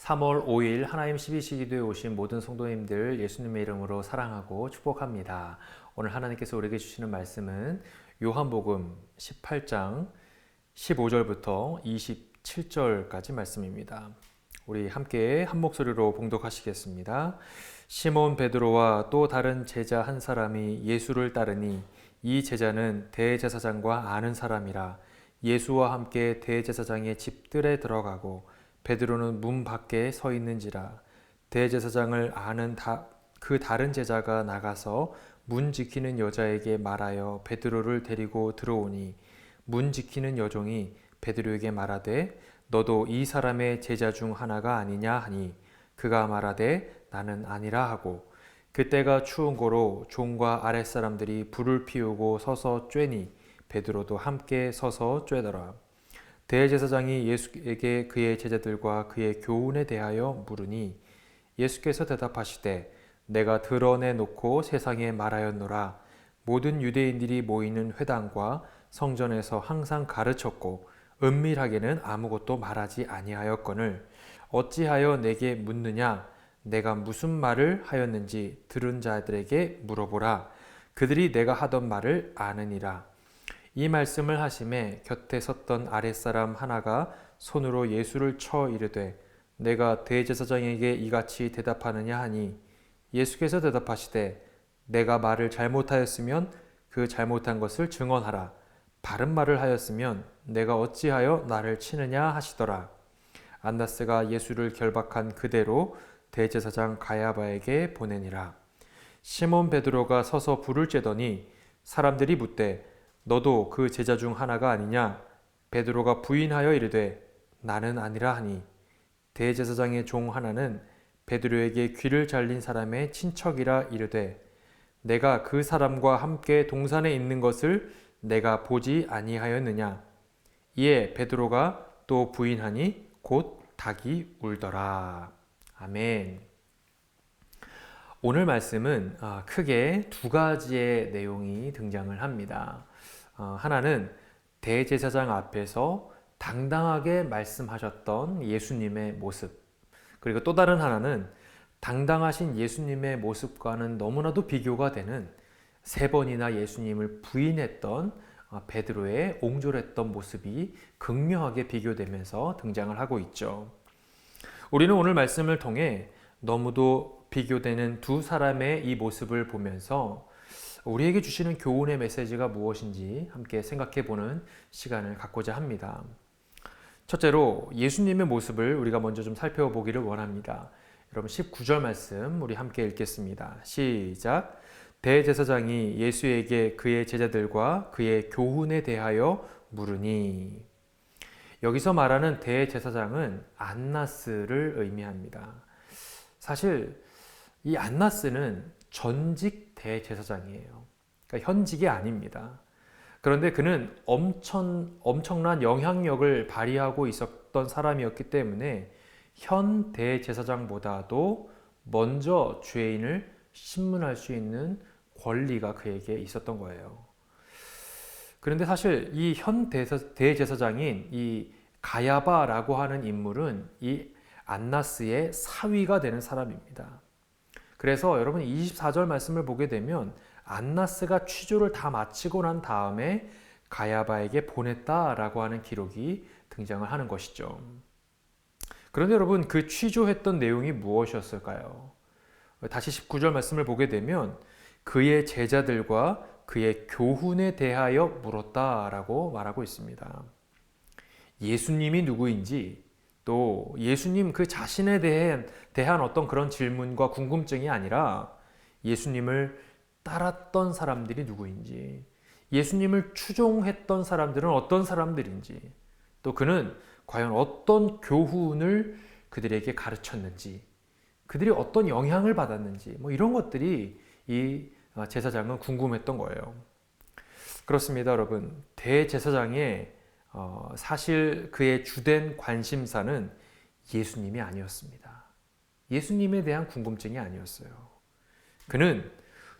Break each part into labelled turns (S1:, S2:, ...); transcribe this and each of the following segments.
S1: 3월 5일 하나님 12시 기도에 오신 모든 성도님들 예수님의 이름으로 사랑하고 축복합니다. 오늘 하나님께서 우리에게 주시는 말씀은 요한복음 18장 15절부터 27절까지 말씀입니다. 우리 함께 한 목소리로 봉독하시겠습니다. 시몬 베드로와 또 다른 제자 한 사람이 예수를 따르니 이 제자는 대제사장과 아는 사람이라 예수와 함께 대제사장의 집들에 들어가고 베드로는 문 밖에 서 있는지라. 대제사장을 아는 그 다른 제자가 나가서 문 지키는 여자에게 말하여 베드로를 데리고 들어오니 문 지키는 여종이 베드로에게 말하되 너도 이 사람의 제자 중 하나가 아니냐 하니 그가 말하되 나는 아니라 하고 그때가 추운 고로 종과 아랫사람들이 불을 피우고 서서 쬐니 베드로도 함께 서서 쬐더라. 대제사장이 예수에게 그의 제자들과 그의 교훈에 대하여 물으니 예수께서 대답하시되 내가 드러내놓고 세상에 말하였노라. 모든 유대인들이 모이는 회당과 성전에서 항상 가르쳤고 은밀하게는 아무것도 말하지 아니하였거늘 어찌하여 내게 묻느냐. 내가 무슨 말을 하였는지 들은 자들에게 물어보라. 그들이 내가 하던 말을 아느니라. 이 말씀을 하심에 곁에 섰던 아랫사람 하나가 손으로 예수를 쳐 이르되 내가 대제사장에게 이같이 대답하느냐 하니 예수께서 대답하시되 내가 말을 잘못하였으면 그 잘못한 것을 증언하라. 바른 말을 하였으면 내가 어찌하여 나를 치느냐 하시더라. 안나스가 예수를 결박한 그대로 대제사장 가야바에게 보내니라. 시몬 베드로가 서서 불을 쬐더니 사람들이 묻되 너도 그 제자 중 하나가 아니냐? 베드로가 부인하여 이르되 나는 아니라 하니 대제사장의 종 하나는 베드로에게 귀를 잘린 사람의 친척이라 이르되 내가 그 사람과 함께 동산에 있는 것을 내가 보지 아니하였느냐? 이에 베드로가 또 부인하니 곧 닭이 울더라. 아멘. 오늘 말씀은 크게 두 가지의 내용이 등장을 합니다. 하나는 대제사장 앞에서 당당하게 말씀하셨던 예수님의 모습, 그리고 또 다른 하나는 당당하신 예수님의 모습과는 너무나도 비교가 되는 3번이나 예수님을 부인했던 베드로의 옹졸했던 모습이 극명하게 비교되면서 등장을 하고 있죠. 우리는 오늘 말씀을 통해 너무도 비교되는 두 사람의 이 모습을 보면서 우리에게 주시는 교훈의 메시지가 무엇인지 함께 생각해 보는 시간을 갖고자 합니다. 첫째로 예수님의 모습을 우리가 먼저 좀 살펴보기를 원합니다. 여러분 19절 말씀 우리 함께 읽겠습니다. 시작. 대제사장이 예수에게 그의 제자들과 그의 교훈에 대하여 물으니. 여기서 말하는 대제사장은 안나스를 의미합니다. 사실 이 안나스는 전직 대제사장이에요. 그러니까 현직이 아닙니다. 그런데 그는 엄청난 영향력을 발휘하고 있었던 사람이었기 때문에 현 대제사장보다도 먼저 죄인을 신문할 수 있는 권리가 그에게 있었던 거예요. 그런데 사실 이 현 대제사장인 이 가야바라고 하는 인물은 이 안나스의 사위가 되는 사람입니다. 그래서 여러분 24절 말씀을 보게 되면 안나스가 취조를 다 마치고 난 다음에 가야바에게 보냈다라고 하는 기록이 등장을 하는 것이죠. 그런데 여러분 그 취조했던 내용이 무엇이었을까요? 다시 19절 말씀을 보게 되면 그의 제자들과 그의 교훈에 대하여 물었다라고 말하고 있습니다. 예수님이 누구인지 또 예수님 그 자신에 대한 어떤 그런 질문과 궁금증이 아니라 예수님을 따랐던 사람들이 누구인지, 예수님을 추종했던 사람들은 어떤 사람들인지, 또 그는 과연 어떤 교훈을 그들에게 가르쳤는지, 그들이 어떤 영향을 받았는지, 이런 것들이 이 제사장은 궁금했던 거예요. 그렇습니다, 여러분. 대제사장의 사실 그의 주된 관심사는 예수님이 아니었습니다. 예수님에 대한 궁금증이 아니었어요. 그는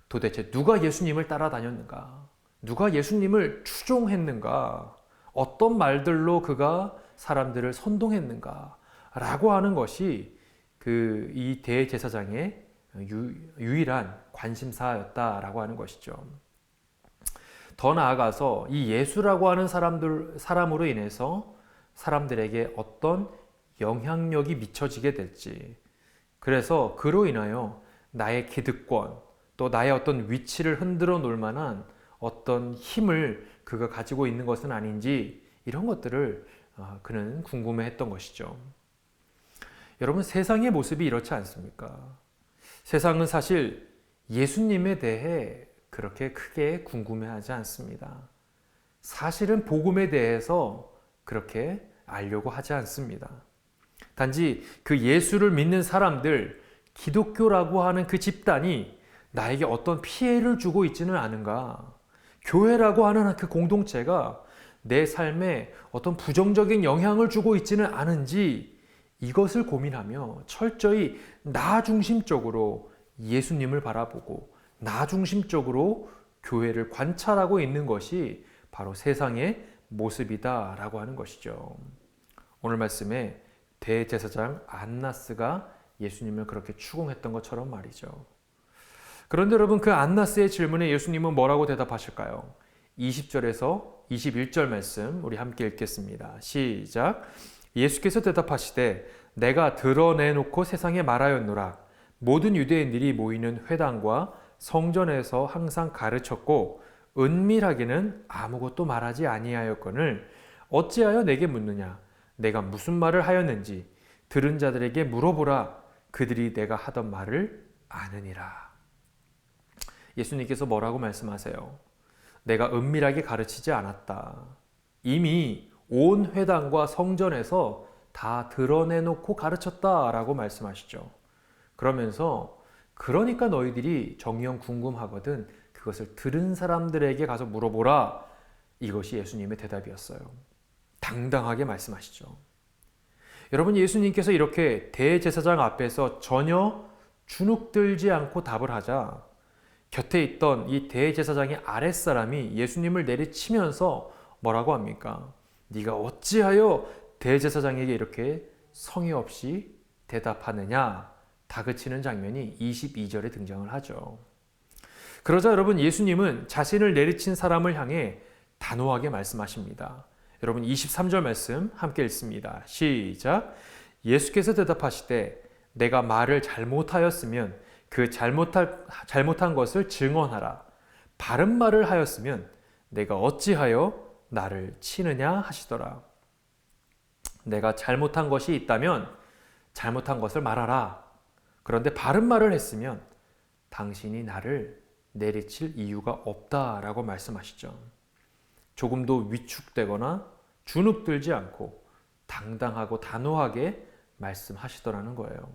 S1: 도대체 누가 예수님을 따라다녔는가? 누가 예수님을 추종했는가? 어떤 말들로 그가 사람들을 선동했는가? 라고 하는 것이 이 대제사장의 유일한 관심사였다라고 하는 것이죠. 더 나아가서 이 예수라고 하는 사람으로 인해서 사람들에게 어떤 영향력이 미쳐지게 될지, 그래서 그로 인하여 나의 기득권, 또 나의 어떤 위치를 흔들어 놓을 만한 어떤 힘을 그가 가지고 있는 것은 아닌지, 이런 것들을 그는 궁금해했던 것이죠. 여러분, 세상의 모습이 이렇지 않습니까? 세상은 사실 예수님에 대해 그렇게 크게 궁금해하지 않습니다. 사실은 복음에 대해서 그렇게 알려고 하지 않습니다. 단지 그 예수를 믿는 사람들, 기독교라고 하는 그 집단이 나에게 어떤 피해를 주고 있지는 않은가? 교회라고 하는 그 공동체가 내 삶에 어떤 부정적인 영향을 주고 있지는 않은지, 이것을 고민하며 철저히 나 중심적으로 예수님을 바라보고 나 중심적으로 교회를 관찰하고 있는 것이 바로 세상의 모습이다라고 하는 것이죠. 오늘 말씀에 대제사장 안나스가 예수님을 그렇게 추궁했던 것처럼 말이죠. 그런데 여러분, 그 안나스의 질문에 예수님은 뭐라고 대답하실까요? 20절에서 21절 말씀 우리 함께 읽겠습니다. 시작. 예수께서 대답하시되 내가 드러내놓고 세상에 말하였노라. 모든 유대인들이 모이는 회당과 성전에서 항상 가르쳤고 은밀하게는 아무것도 말하지 아니하였거늘 어찌하여 내게 묻느냐? 내가 무슨 말을 하였는지 들은 자들에게 물어보라. 그들이 내가 하던 말을 아느니라. 예수님께서 뭐라고 말씀하세요? 내가 은밀하게 가르치지 않았다. 이미 온 회당과 성전에서 다 드러내놓고 가르쳤다라고 말씀하시죠. 그러면서 그러니까 너희들이 정녕 궁금하거든 그것을 들은 사람들에게 가서 물어보라. 이것이 예수님의 대답이었어요. 당당하게 말씀하시죠. 여러분, 예수님께서 이렇게 대제사장 앞에서 전혀 주눅들지 않고 답을 하자 곁에 있던 이 대제사장의 아랫사람이 예수님을 내리치면서 뭐라고 합니까? 네가 어찌하여 대제사장에게 이렇게 성의 없이 대답하느냐? 다그치는 장면이 22절에 등장을 하죠. 그러자 여러분, 예수님은 자신을 내리친 사람을 향해 단호하게 말씀하십니다. 여러분, 23절 말씀 함께 읽습니다. 시작. 예수께서 대답하시되 내가 말을 잘못하였으면 그 잘못한 것을 증언하라. 바른 말을 하였으면 내가 어찌하여 나를 치느냐 하시더라. 내가 잘못한 것이 있다면 잘못한 것을 말하라. 그런데 바른 말을 했으면 당신이 나를 내리칠 이유가 없다라고 말씀하시죠. 조금도 위축되거나 주눅들지 않고 당당하고 단호하게 말씀하시더라는 거예요.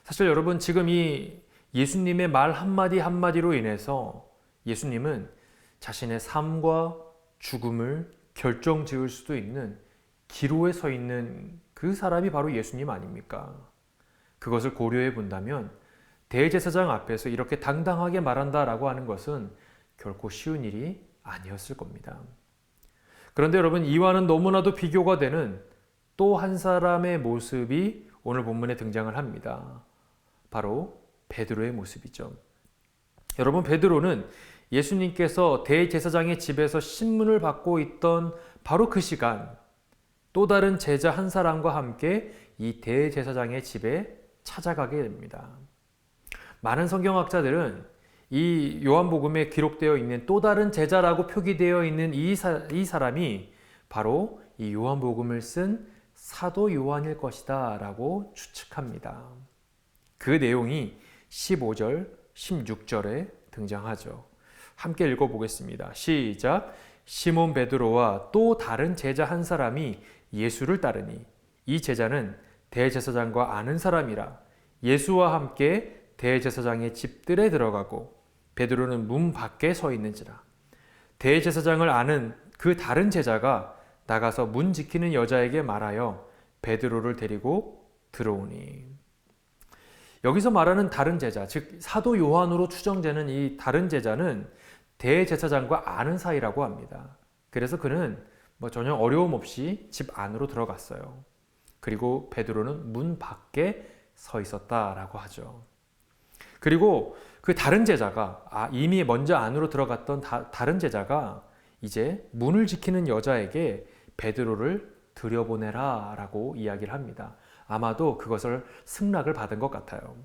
S1: 사실 여러분, 지금 이 예수님의 말 한마디 한마디로 인해서 예수님은 자신의 삶과 죽음을 결정지을 수도 있는 기로에 서 있는 그 사람이 바로 예수님 아닙니까? 그것을 고려해 본다면 대제사장 앞에서 이렇게 당당하게 말한다라고 하는 것은 결코 쉬운 일이 아니었을 겁니다. 그런데 여러분, 이와는 너무나도 비교가 되는 또 한 사람의 모습이 오늘 본문에 등장을 합니다. 바로 베드로의 모습이죠. 여러분, 베드로는 예수님께서 대제사장의 집에서 신문을 받고 있던 바로 그 시간, 또 다른 제자 한 사람과 함께 이 대제사장의 집에 찾아가게 됩니다. 많은 성경학자들은 이 요한복음에 기록되어 있는 또 다른 제자라고 표기되어 있는 이 사람이 바로 이 요한복음을 쓴 사도 요한일 것이다 라고 추측합니다. 그 내용이 15절, 16절에 등장하죠. 함께 읽어보겠습니다. 시작. 시몬 베드로와 또 다른 제자 한 사람이 예수를 따르니 이 제자는 대제사장과 아는 사람이라 예수와 함께 대제사장의 집들에 들어가고 베드로는 문 밖에 서 있는지라. 대제사장을 아는 그 다른 제자가 나가서 문 지키는 여자에게 말하여 베드로를 데리고 들어오니. 여기서 말하는 다른 제자, 즉 사도 요한으로 추정되는 이 다른 제자는 대제사장과 아는 사이라고 합니다. 그래서 그는 전혀 어려움 없이 집 안으로 들어갔어요. 그리고 베드로는 문 밖에 서 있었다라고 하죠. 그리고 그 다른 제자가 이미 먼저 안으로 들어갔던 다른 제자가 이제 문을 지키는 여자에게 베드로를 들여보내라 라고 이야기를 합니다. 아마도 그것을 승낙을 받은 것 같아요.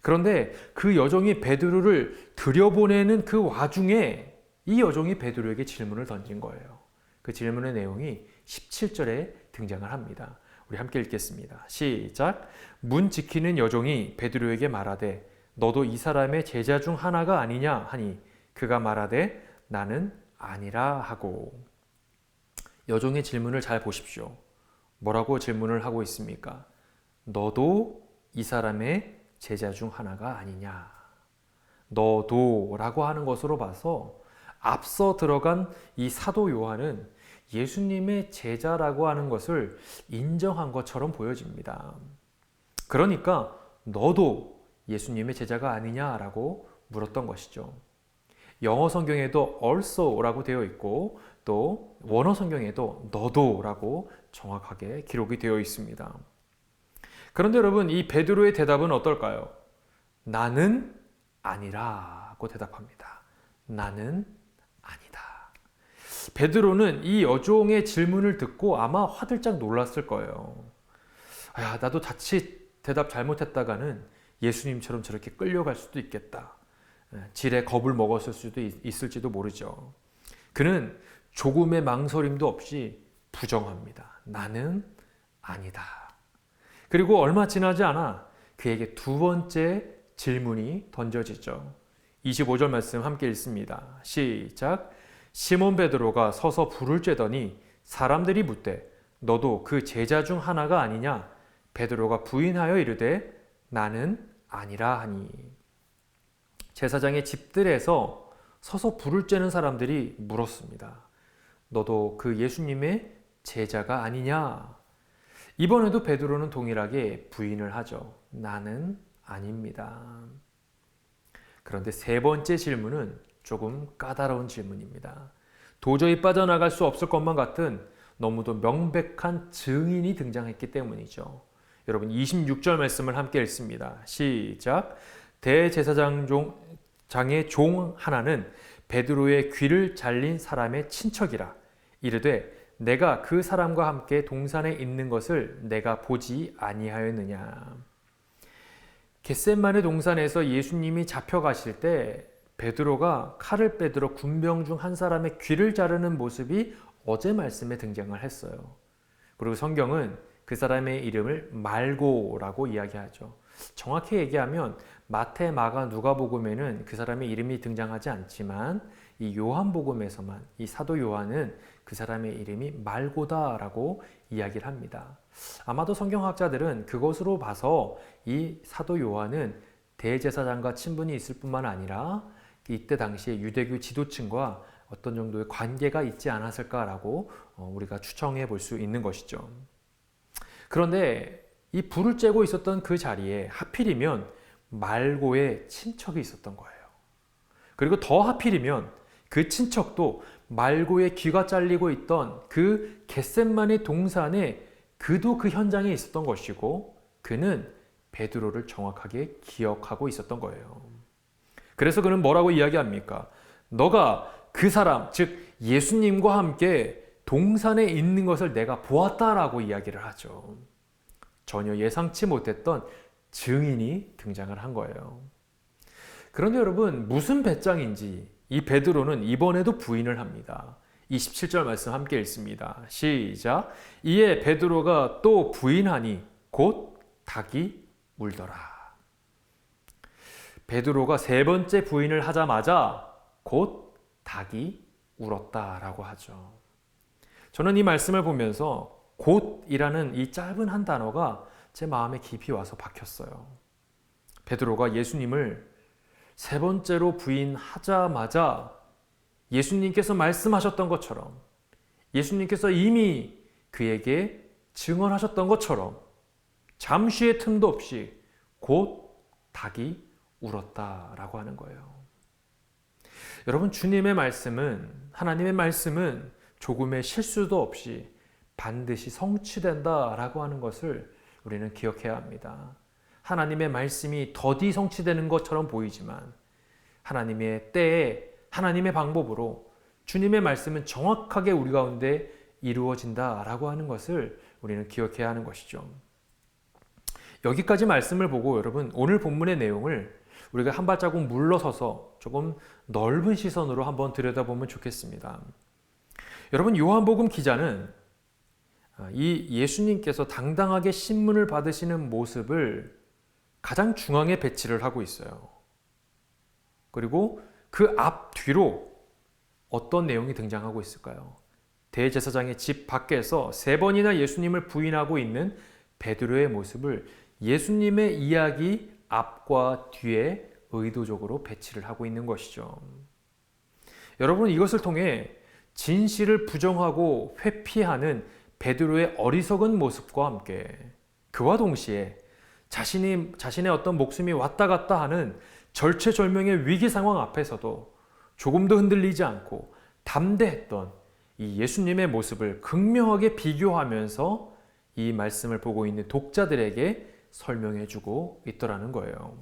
S1: 그런데 그 여종이 베드로를 들여보내는 그 와중에 이 여종이 베드로에게 질문을 던진 거예요. 그 질문의 내용이 17절에 등장을 합니다. 우리 함께 읽겠습니다. 시작. 문 지키는 여종이 베드로에게 말하되 너도 이 사람의 제자 중 하나가 아니냐 하니 그가 말하되 나는 아니라 하고. 여종의 질문을 잘 보십시오. 뭐라고 질문을 하고 있습니까? 너도 이 사람의 제자 중 하나가 아니냐. 너도 라고 하는 것으로 봐서 앞서 들어간 이 사도 요한은 예수님의 제자라고 하는 것을 인정한 것처럼 보여집니다. 그러니까 너도 예수님의 제자가 아니냐라고 물었던 것이죠. 영어 성경에도 also라고 되어 있고 또 원어 성경에도 너도라고 정확하게 기록이 되어 있습니다. 그런데 여러분, 이 베드로의 대답은 어떨까요? 나는 아니라고 대답합니다. 나는 아니다. 베드로는 이 여종의 질문을 듣고 아마 화들짝 놀랐을 거예요. 나도 자칫 대답 잘못했다가는 예수님처럼 저렇게 끌려갈 수도 있겠다. 질에 겁을 먹었을 수도 있을지도 모르죠. 그는 조금의 망설임도 없이 부정합니다. 나는 아니다. 그리고 얼마 지나지 않아 그에게 두 번째 질문이 던져지죠. 25절 말씀 함께 읽습니다. 시작. 시몬 베드로가 서서 불을 쬐더니 사람들이 묻되 너도 그 제자 중 하나가 아니냐? 베드로가 부인하여 이르되 나는 아니라 하니. 제사장의 집들에서 서서 불을 쬐는 사람들이 물었습니다. 너도 그 예수님의 제자가 아니냐? 이번에도 베드로는 동일하게 부인을 하죠. 나는 아닙니다. 그런데 세 번째 질문은 조금 까다로운 질문입니다. 도저히 빠져나갈 수 없을 것만 같은 너무도 명백한 증인이 등장했기 때문이죠. 여러분 26절 말씀을 함께 읽습니다. 시작. 대제사장의 종 하나는 베드로의 귀를 잘린 사람의 친척이라. 이르되 내가 그 사람과 함께 동산에 있는 것을 내가 보지 아니하였느냐. 겟셋마네 동산에서 예수님이 잡혀가실 때 베드로가 칼을 빼들어 군병 중 한 사람의 귀를 자르는 모습이 어제 말씀에 등장을 했어요. 그리고 성경은 그 사람의 이름을 말고라고 이야기하죠. 정확히 얘기하면 마태, 마가, 누가복음에는 그 사람의 이름이 등장하지 않지만 이 요한복음에서만 이 사도 요한은 그 사람의 이름이 말고다라고 이야기를 합니다. 아마도 성경학자들은 그것으로 봐서 이 사도 요한은 대제사장과 친분이 있을 뿐만 아니라 이때 당시에 유대교 지도층과 어떤 정도의 관계가 있지 않았을까라고 우리가 추정해 볼 수 있는 것이죠. 그런데 이 불을 쬐고 있었던 그 자리에 하필이면 말고의 친척이 있었던 거예요. 그리고 더 하필이면 그 친척도 말고의 귀가 잘리고 있던 그 겟셋마네 동산에 그도 그 현장에 있었던 것이고 그는 베드로를 정확하게 기억하고 있었던 거예요. 그래서 그는 뭐라고 이야기합니까? 너가 그 사람, 즉 예수님과 함께 동산에 있는 것을 내가 보았다라고 이야기를 하죠. 전혀 예상치 못했던 증인이 등장을 한 거예요. 그런데 여러분, 무슨 배짱인지 이 베드로는 이번에도 부인을 합니다. 27절 말씀 함께 읽습니다. 시작. 이에 베드로가 또 부인하니 곧 닭이 울더라. 베드로가 세 번째 부인을 하자마자 곧 닭이 울었다라고 하죠. 저는 이 말씀을 보면서 곧이라는 이 짧은 한 단어가 제 마음에 깊이 와서 박혔어요. 베드로가 예수님을 세 번째로 부인하자마자 예수님께서 말씀하셨던 것처럼 예수님께서 이미 그에게 증언하셨던 것처럼 잠시의 틈도 없이 곧 닭이 울었다라고 하는 거예요. 여러분, 주님의 말씀은, 하나님의 말씀은 조금의 실수도 없이 반드시 성취된다라고 하는 것을 우리는 기억해야 합니다. 하나님의 말씀이 더디 성취되는 것처럼 보이지만 하나님의 때에 하나님의 방법으로 주님의 말씀은 정확하게 우리 가운데 이루어진다라고 하는 것을 우리는 기억해야 하는 것이죠. 여기까지 말씀을 보고 여러분 오늘 본문의 내용을 우리가 한 발자국 물러서서 조금 넓은 시선으로 한번 들여다보면 좋겠습니다. 여러분 요한복음 기자는 이 예수님께서 당당하게 신문을 받으시는 모습을 가장 중앙에 배치를 하고 있어요. 그리고 그 앞뒤로 어떤 내용이 등장하고 있을까요? 대제사장의 집 밖에서 3번이나 예수님을 부인하고 있는 베드로의 모습을 예수님의 이야기 앞과 뒤에 의도적으로 배치를 하고 있는 것이죠. 여러분 이것을 통해 진실을 부정하고 회피하는 베드로의 어리석은 모습과 함께 그와 동시에 자신의 어떤 목숨이 왔다 갔다 하는 절체절명의 위기 상황 앞에서도 조금도 흔들리지 않고 담대했던 이 예수님의 모습을 극명하게 비교하면서 이 말씀을 보고 있는 독자들에게 설명해주고 있더라는 거예요.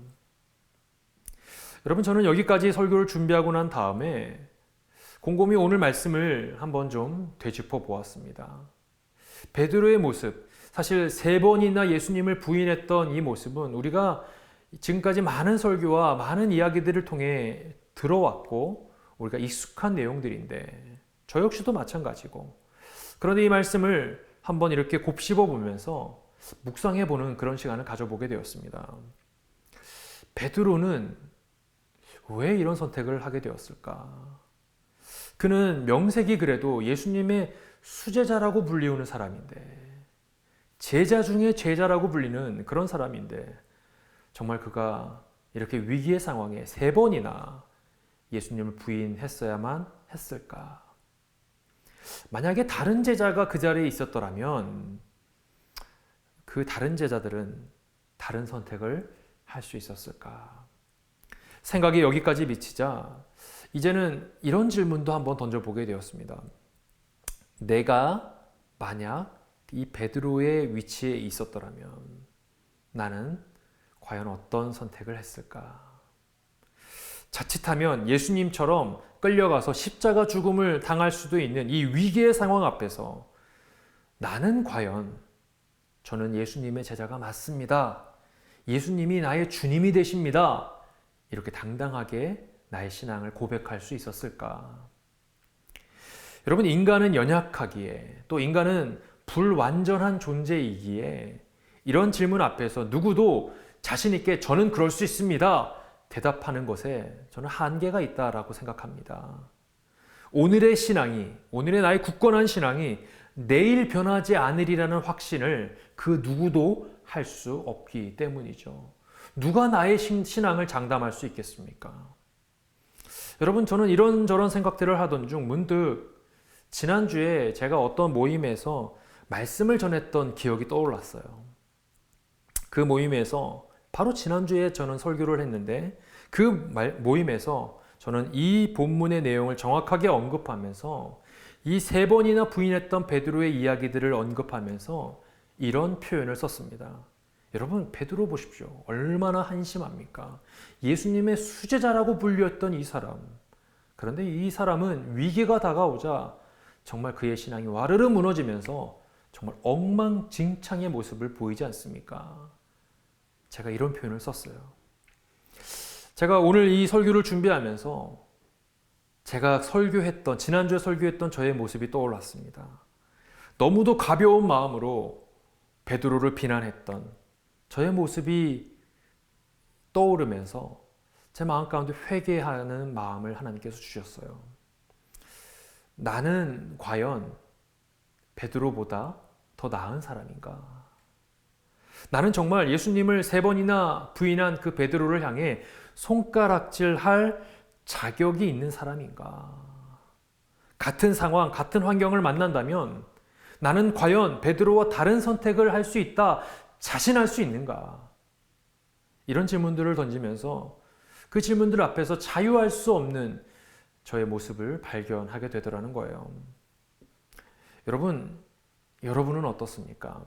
S1: 여러분 저는 여기까지 설교를 준비하고 난 다음에 곰곰이 오늘 말씀을 한번 좀 되짚어 보았습니다. 베드로의 모습, 사실 3번이나 예수님을 부인했던 이 모습은 우리가 지금까지 많은 설교와 많은 이야기들을 통해 들어왔고 우리가 익숙한 내용들인데 저 역시도 마찬가지고 그런데 이 말씀을 한번 이렇게 곱씹어 보면서 묵상해 보는 그런 시간을 가져보게 되었습니다. 베드로는 왜 이런 선택을 하게 되었을까? 그는 명색이 그래도 예수님의 수제자라고 불리우는 사람인데 제자 중에 제자라고 불리는 그런 사람인데 정말 그가 이렇게 위기의 상황에 3번이나 예수님을 부인했어야만 했을까? 만약에 다른 제자가 그 자리에 있었더라면 그 다른 제자들은 다른 선택을 할 수 있었을까? 생각이 여기까지 미치자 이제는 이런 질문도 한번 던져보게 되었습니다. 내가 만약 이 베드로의 위치에 있었더라면 나는 과연 어떤 선택을 했을까? 자칫하면 예수님처럼 끌려가서 십자가 죽음을 당할 수도 있는 이 위기의 상황 앞에서 나는 과연 저는 예수님의 제자가 맞습니다. 예수님이 나의 주님이 되십니다. 이렇게 당당하게 나의 신앙을 고백할 수 있었을까? 여러분 인간은 연약하기에 또 인간은 불완전한 존재이기에 이런 질문 앞에서 누구도 자신 있게 저는 그럴 수 있습니다. 대답하는 것에 저는 한계가 있다라고 생각합니다. 오늘의 신앙이, 오늘의 나의 굳건한 신앙이 내일 변하지 않으리라는 확신을 그 누구도 할 수 없기 때문이죠. 누가 나의 신앙을 장담할 수 있겠습니까? 여러분 저는 이런저런 생각들을 하던 중 문득 지난주에 제가 어떤 모임에서 말씀을 전했던 기억이 떠올랐어요. 그 모임에서 바로 지난주에 저는 설교를 했는데 그 모임에서 저는 이 본문의 내용을 정확하게 언급하면서 이 3번이나 부인했던 베드로의 이야기들을 언급하면서 이런 표현을 썼습니다. 여러분 베드로 보십시오. 얼마나 한심합니까? 예수님의 수제자라고 불렸던 이 사람. 그런데 이 사람은 위기가 다가오자 정말 그의 신앙이 와르르 무너지면서 정말 엉망진창의 모습을 보이지 않습니까? 제가 이런 표현을 썼어요. 제가 오늘 이 설교를 준비하면서 제가 지난주에 설교했던 저의 모습이 떠올랐습니다. 너무도 가벼운 마음으로 베드로를 비난했던 저의 모습이 떠오르면서 제 마음 가운데 회개하는 마음을 하나님께서 주셨어요. 나는 과연 베드로보다 더 나은 사람인가? 나는 정말 예수님을 3번이나 부인한 그 베드로를 향해 손가락질할 자격이 있는 사람인가? 같은 상황, 같은 환경을 만난다면 나는 과연 베드로와 다른 선택을 할 수 있다, 자신할 수 있는가? 이런 질문들을 던지면서 그 질문들 앞에서 자유할 수 없는 저의 모습을 발견하게 되더라는 거예요. 여러분은 어떻습니까?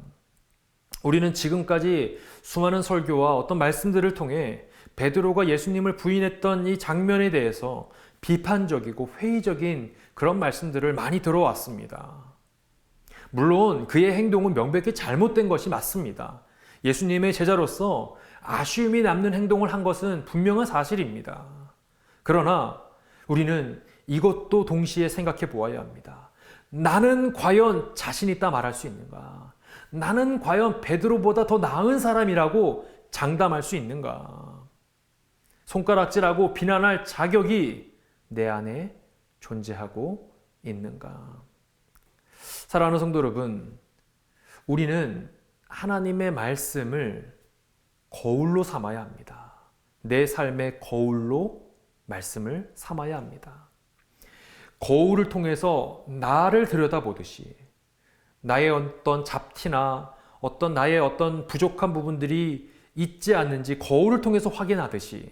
S1: 우리는 지금까지 수많은 설교와 어떤 말씀들을 통해 베드로가 예수님을 부인했던 이 장면에 대해서 비판적이고 회의적인 그런 말씀들을 많이 들어왔습니다. 물론 그의 행동은 명백히 잘못된 것이 맞습니다. 예수님의 제자로서 아쉬움이 남는 행동을 한 것은 분명한 사실입니다. 그러나 우리는 이것도 동시에 생각해 보아야 합니다. 나는 과연 자신 있다 말할 수 있는가? 나는 과연 베드로보다 더 나은 사람이라고 장담할 수 있는가? 손가락질하고 비난할 자격이 내 안에 존재하고 있는가? 사랑하는 성도 여러분, 우리는 하나님의 말씀을 거울로 삼아야 합니다. 내 삶의 거울로 말씀을 삼아야 합니다. 거울을 통해서 나를 들여다보듯이 나의 어떤 잡티나 나의 어떤 부족한 부분들이 있지 않는지 거울을 통해서 확인하듯이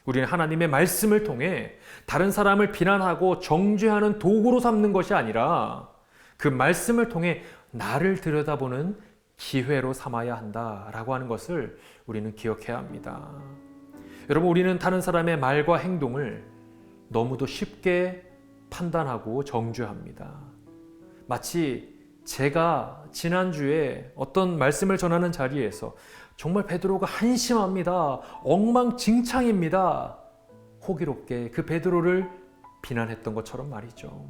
S1: 우리는 하나님의 말씀을 통해 다른 사람을 비난하고 정죄하는 도구로 삼는 것이 아니라 그 말씀을 통해 나를 들여다보는 기회로 삼아야 한다라고 하는 것을 우리는 기억해야 합니다. 여러분, 우리는 다른 사람의 말과 행동을 너무도 쉽게 판단하고 정죄합니다. 마치 제가 지난주에 어떤 말씀을 전하는 자리에서 정말 베드로가 한심합니다, 엉망진창입니다, 호기롭게 그 베드로를 비난했던 것처럼 말이죠.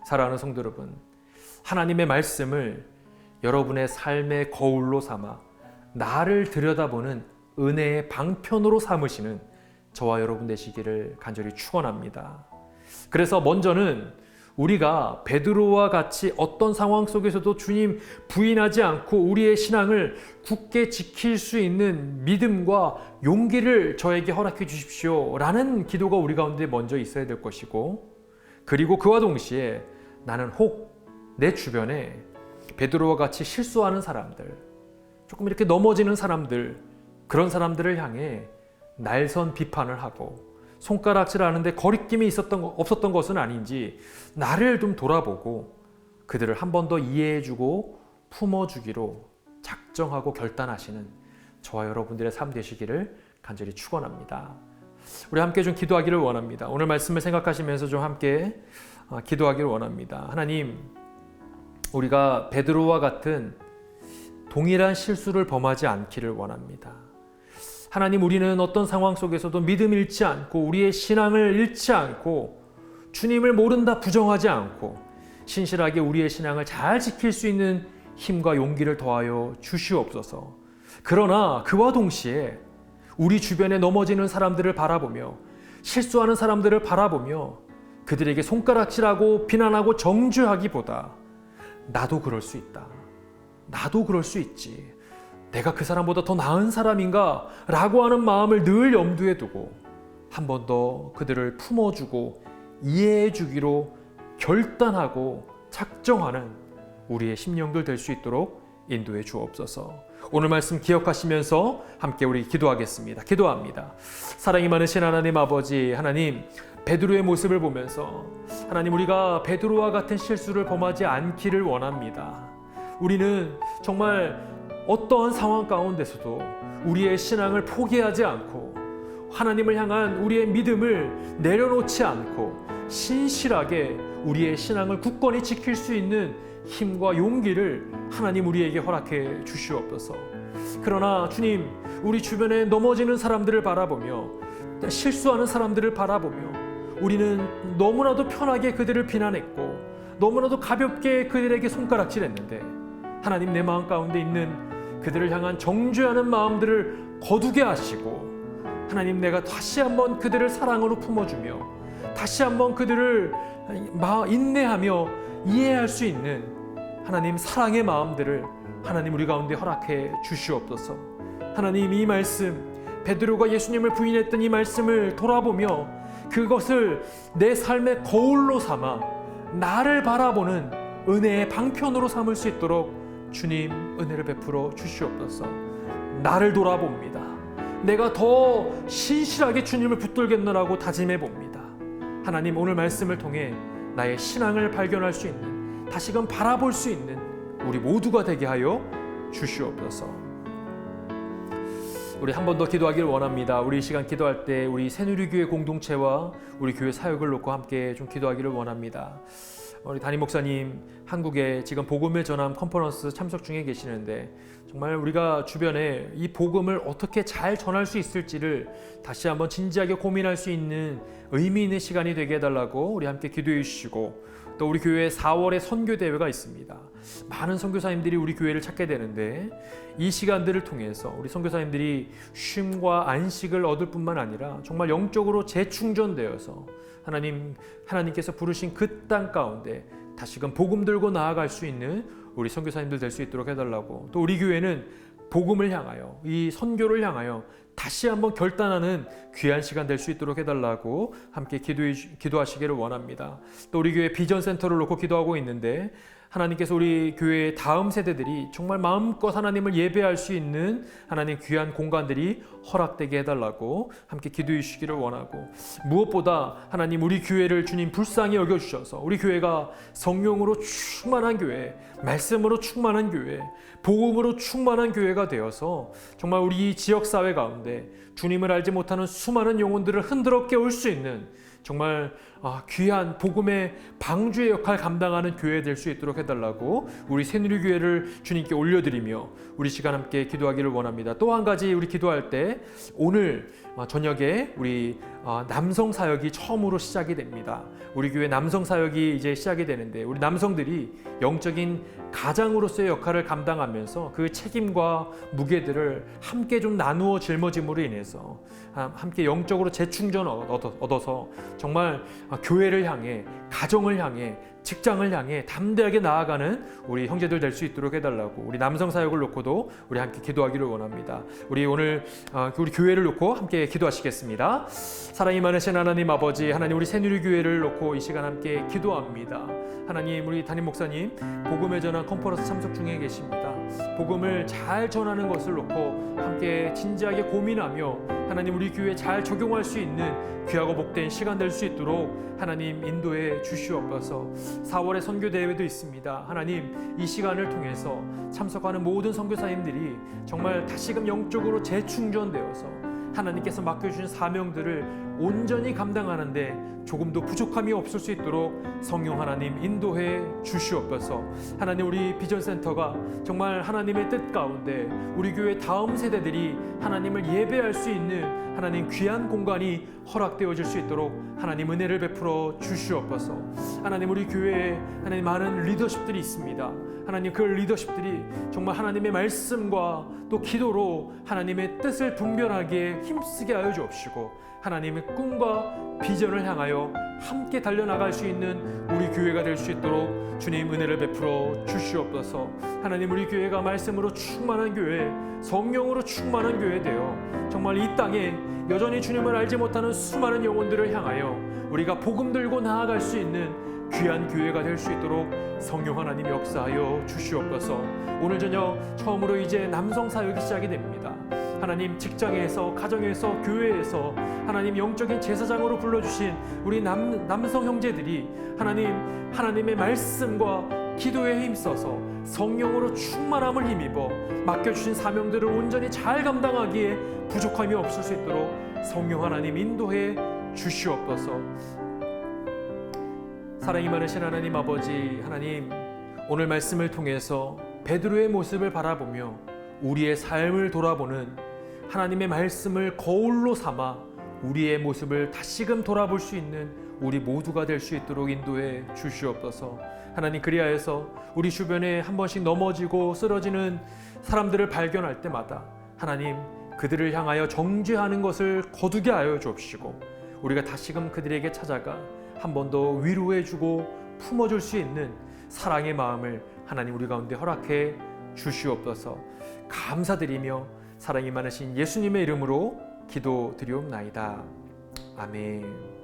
S1: 사랑하는 성도 여러분, 하나님의 말씀을 여러분의 삶의 거울로 삼아 나를 들여다보는 은혜의 방편으로 삼으시는 저와 여러분 되시기를 간절히 축원합니다. 그래서 먼저는 우리가 베드로와 같이 어떤 상황 속에서도 주님 부인하지 않고 우리의 신앙을 굳게 지킬 수 있는 믿음과 용기를 저에게 허락해 주십시오 라는 기도가 우리 가운데 먼저 있어야 될 것이고, 그리고 그와 동시에 나는 혹 내 주변에 베드로와 같이 실수하는 사람들, 조금 이렇게 넘어지는 사람들, 그런 사람들을 향해 날선 비판을 하고 손가락질하는데 거리낌이 없었던 것은 아닌지 나를 좀 돌아보고 그들을 한 번 더 이해해주고 품어주기로 작정하고 결단하시는 저와 여러분들의 삶 되시기를 간절히 축원합니다. 우리 함께 좀 기도하기를 원합니다. 오늘 말씀을 생각하시면서 좀 함께 기도하기를 원합니다. 하나님, 우리가 베드로와 같은 동일한 실수를 범하지 않기를 원합니다. 하나님, 우리는 어떤 상황 속에서도 믿음 잃지 않고 우리의 신앙을 잃지 않고 주님을 모른다 부정하지 않고 신실하게 우리의 신앙을 잘 지킬 수 있는 힘과 용기를 더하여 주시옵소서. 그러나 그와 동시에 우리 주변에 넘어지는 사람들을 바라보며 실수하는 사람들을 바라보며 그들에게 손가락질하고 비난하고 정죄하기보다 나도 그럴 수 있다, 나도 그럴 수 있지, 내가 그 사람보다 더 나은 사람인가? 라고 하는 마음을 늘 염두에 두고 한 번 더 그들을 품어주고 이해해 주기로 결단하고 작정하는 우리의 심령들 될 수 있도록 인도해 주옵소서. 오늘 말씀 기억하시면서 함께 우리 기도하겠습니다. 기도합니다. 사랑이 많으신 하나님 아버지, 하나님, 베드로의 모습을 보면서 하나님, 우리가 베드로와 같은 실수를 범하지 않기를 원합니다. 우리는 정말 어떠한 상황 가운데서도 우리의 신앙을 포기하지 않고 하나님을 향한 우리의 믿음을 내려놓지 않고 신실하게 우리의 신앙을 굳건히 지킬 수 있는 힘과 용기를 하나님 우리에게 허락해 주시옵소서. 그러나 주님, 우리 주변에 넘어지는 사람들을 바라보며 실수하는 사람들을 바라보며 우리는 너무나도 편하게 그들을 비난했고 너무나도 가볍게 그들에게 손가락질했는데, 하나님, 내 마음 가운데 있는 그들을 향한 정죄하는 마음들을 거두게 하시고 하나님, 내가 다시 한번 그들을 사랑으로 품어주며 다시 한번 그들을 인내하며 이해할 수 있는 하나님 사랑의 마음들을 하나님 우리 가운데 허락해 주시옵소서. 하나님, 이 말씀, 베드로가 예수님을 부인했던 이 말씀을 돌아보며 그것을 내 삶의 거울로 삼아 나를 바라보는 은혜의 방편으로 삼을 수 있도록 주님 은혜를 베풀어 주시옵소서. 나를 돌아봅니다. 내가 더 신실하게 주님을 붙들겠노라고 다짐해 봅니다. 하나님, 오늘 말씀을 통해 나의 신앙을 발견할 수 있는, 다시금 바라볼 수 있는 우리 모두가 되게 하여 주시옵소서. 우리 한 번 더 기도하기를 원합니다. 우리 이 시간 기도할 때 우리 새누리교회 공동체와 우리 교회 사역을 놓고 함께 좀 기도하기를 원합니다. 우리 담임 목사님 한국에 지금 복음의 전함 컨퍼런스 참석 중에 계시는데 정말 우리가 주변에 이 복음을 어떻게 잘 전할 수 있을지를 다시 한번 진지하게 고민할 수 있는 의미 있는 시간이 되게 해달라고 우리 함께 기도해 주시고, 또 우리 교회에 4월에 선교 대회가 있습니다. 많은 선교사님들이 우리 교회를 찾게 되는데 이 시간들을 통해서 우리 선교사님들이 쉼과 안식을 얻을 뿐만 아니라 정말 영적으로 재충전되어서 하나님께서 부르신 그 땅 가운데 다시금 복음 들고 나아갈 수 있는 우리 선교사님들 될 수 있도록 해달라고, 또 우리 교회는 복음을 향하여 이 선교를 향하여 다시 한번 결단하는 귀한 시간 될 수 있도록 해달라고 함께 기도하시기를 원합니다. 또 우리 교회 비전센터를 놓고 기도하고 있는데 하나님께서 우리 교회의 다음 세대들이 정말 마음껏 하나님을 예배할 수 있는 하나님 귀한 공간들이 허락되게 해달라고 함께 기도해 주시기를 원하고, 무엇보다 하나님 우리 교회를 주님 불쌍히 여겨주셔서 우리 교회가 성령으로 충만한 교회, 말씀으로 충만한 교회, 복음으로 충만한 교회가 되어서 정말 우리 지역사회 가운데 주님을 알지 못하는 수많은 영혼들을 흔들어 깨울 수 있는 정말 귀한 복음의 방주의 역할 감당하는 교회 될 수 있도록 해달라고 우리 새누리교회를 주님께 올려드리며 우리 시간 함께 기도하기를 원합니다. 또 한 가지 우리 기도할 때 오늘 저녁에 우리 남성 사역이 처음으로 시작이 됩니다. 우리 교회 남성 사역이 이제 시작이 되는데 우리 남성들이 영적인 가장으로서의 역할을 감당하면서 그 책임과 무게들을 함께 좀 나누어 짊어짐으로 인해서 함께 영적으로 재충전 얻어서 정말 교회를 향해, 가정을 향해, 직장을 향해 담대하게 나아가는 우리 형제들 될 수 있도록 해달라고 우리 남성 사역을 놓고도 우리 함께 기도하기를 원합니다. 우리 오늘 우리 교회를 놓고 함께 기도하시겠습니다. 사랑이 많으신 하나님 아버지, 하나님 우리 새누리교회를 놓고 이 시간 함께 기도합니다. 하나님 우리 담임 목사님 복음의 전환 컨퍼런스 참석 중에 계십니다. 복음을 잘 전하는 것을 놓고 함께 진지하게 고민하며 하나님 우리 교회에 잘 적용할 수 있는 귀하고 복된 시간 될 수 있도록 하나님 인도해 주시옵소서. 4월에 선교 대회도 있습니다. 하나님 이 시간을 통해서 참석하는 모든 선교사님들이 정말 다시금 영적으로 재충전되어서 하나님께서 맡겨주신 사명들을 온전히 감당하는데 조금도 부족함이 없을 수 있도록 성령 하나님 인도해 주시옵소서. 하나님 우리 비전센터가 정말 하나님의 뜻 가운데 우리 교회 다음 세대들이 하나님을 예배할 수 있는 하나님 귀한 공간이 허락되어질 수 있도록 하나님 은혜를 베풀어 주시옵소서. 하나님 우리 교회에 하나님 많은 리더십들이 있습니다. 하나님 그 리더십들이 정말 하나님의 말씀과 또 기도로 하나님의 뜻을 분별하기에 힘쓰게 하여 주옵시고 하나님의 꿈과 비전을 향하여 함께 달려나갈 수 있는 우리 교회가 될 수 있도록 주님 은혜를 베풀어 주시옵소서. 하나님 우리 교회가 말씀으로 충만한 교회, 성령으로 충만한 교회 되어 정말 이 땅에 여전히 주님을 알지 못하는 수많은 영혼들을 향하여 우리가 복음 들고 나아갈 수 있는 귀한 교회가 될 수 있도록 성령 하나님 역사하여 주시옵소서. 오늘 저녁 처음으로 이제 남성 사역이 시작이 됩니다. 하나님 직장에서, 가정에서, 교회에서 하나님 영적인 제사장으로 불러주신 우리 남성 형제들이 하나님의 말씀과 기도에 힘써서 성령으로 충만함을 힘입어 맡겨주신 사명들을 온전히 잘 감당하기에 부족함이 없을 수 있도록 성령 하나님 인도해 주시옵소서. 사랑이 많으신 하나님 아버지, 하나님 오늘 말씀을 통해서 베드로의 모습을 바라보며 우리의 삶을 돌아보는 하나님의 말씀을 거울로 삼아 우리의 모습을 다시금 돌아볼 수 있는 우리 모두가 될 수 있도록 인도해 주시옵소서. 하나님 그리하여서 우리 주변에 한 번씩 넘어지고 쓰러지는 사람들을 발견할 때마다 하나님 그들을 향하여 정죄하는 것을 거두게 하여 주옵시고 우리가 다시금 그들에게 찾아가 한 번 더 위로해주고 품어줄 수 있는 사랑의 마음을 하나님 우리 가운데 허락해 주시옵소서. 감사드리며 사랑이 많으신 예수님의 이름으로 기도드리옵나이다. 아멘.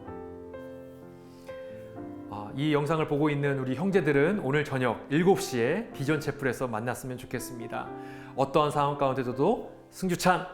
S1: 이 영상을 보고 있는 우리 형제들은 오늘 저녁 7시에 비전 채플에서 만났으면 좋겠습니다. 어떠한 상황 가운데서도 승주찬